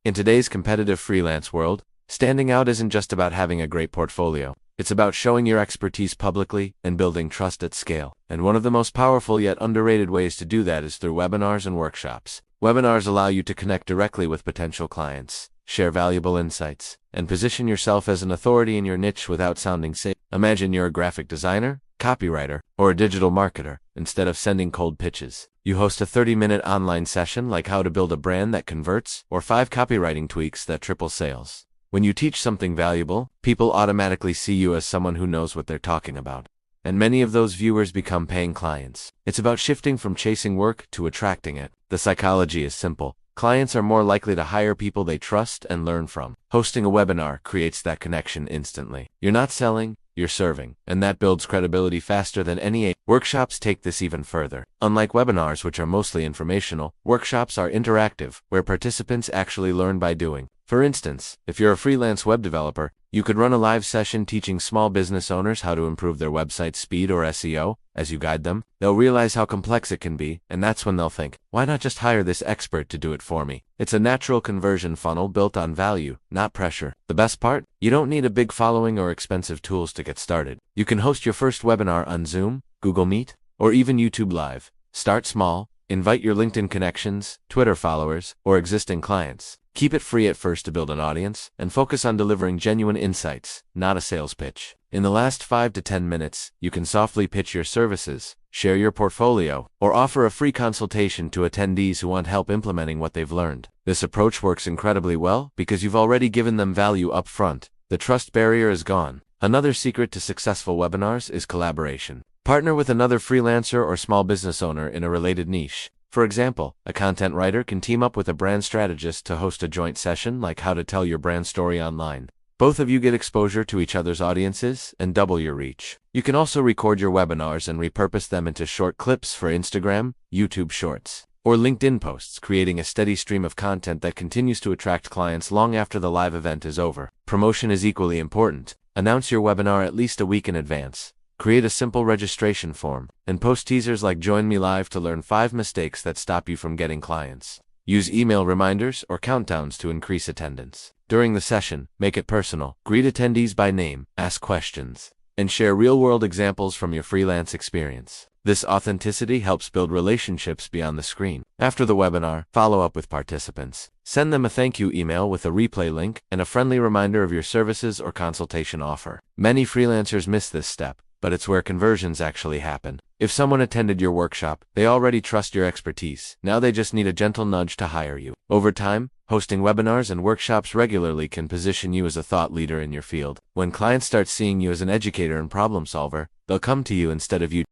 In today's competitive freelance world, standing out isn't just about having a great portfolio. It's about showing your expertise publicly and building trust at scale. And one of the most powerful yet underrated ways to do that is through webinars and workshops. Webinars allow you to connect directly with potential clients, share valuable insights, and position yourself as an authority in your niche without sounding safe. Imagine you're a graphic designer, copywriter, or a digital marketer. Instead of sending cold pitches, you host a 30-minute online session like how to build a brand that converts or 5 copywriting tweaks that triple sales. When you teach something valuable, people automatically see you as someone who knows what they're talking about. And many of those viewers become paying clients. It's about shifting from chasing work to attracting it. The psychology is simple. Clients are more likely to hire people they trust and learn from. Hosting a webinar creates that connection instantly. You're not selling, you're serving, and that builds credibility faster than any. Workshops take this even further. Unlike webinars, which are mostly informational, workshops are interactive, where participants actually learn by doing. For instance, if you're a freelance web developer, you could run a live session teaching small business owners how to improve their website speed or SEO. As you guide them, they'll realize how complex it can be, and that's when they'll think, why not just hire this expert to do it for me? It's a natural conversion funnel built on value, not pressure. The best part? You don't need a big following or expensive tools to get started. You can host your first webinar on Zoom, Google Meet, or even YouTube Live. Start small, invite your LinkedIn connections, Twitter followers, or existing clients. Keep it free at first to build an audience, and focus on delivering genuine insights, not a sales pitch. In the last 5 to 10 minutes, you can softly pitch your services, share your portfolio, or offer a free consultation to attendees who want help implementing what they've learned. This approach works incredibly well because you've already given them value up front. The trust barrier is gone. Another secret to successful webinars is collaboration. Partner with another freelancer or small business owner in a related niche. For example, a content writer can team up with a brand strategist to host a joint session like how to tell your brand story online. Both of you get exposure to each other's audiences and double your reach. You can also record your webinars and repurpose them into short clips for Instagram, YouTube Shorts, or LinkedIn posts, creating a steady stream of content that continues to attract clients long after the live event is over. Promotion is equally important. Announce your webinar at least a week in advance. Create a simple registration form, and post teasers like "Join me live to learn 5 mistakes that stop you from getting clients." Use email reminders or countdowns to increase attendance. During the session, make it personal. Greet attendees by name, ask questions, and share real-world examples from your freelance experience. This authenticity helps build relationships beyond the screen. After the webinar, follow up with participants. Send them a thank you email with a replay link and a friendly reminder of your services or consultation offer. Many freelancers miss this step, but it's where conversions actually happen. If someone attended your workshop, they already trust your expertise. Now they just need a gentle nudge to hire you. Over time, hosting webinars and workshops regularly can position you as a thought leader in your field. When clients start seeing you as an educator and problem solver, they'll come to you instead of you.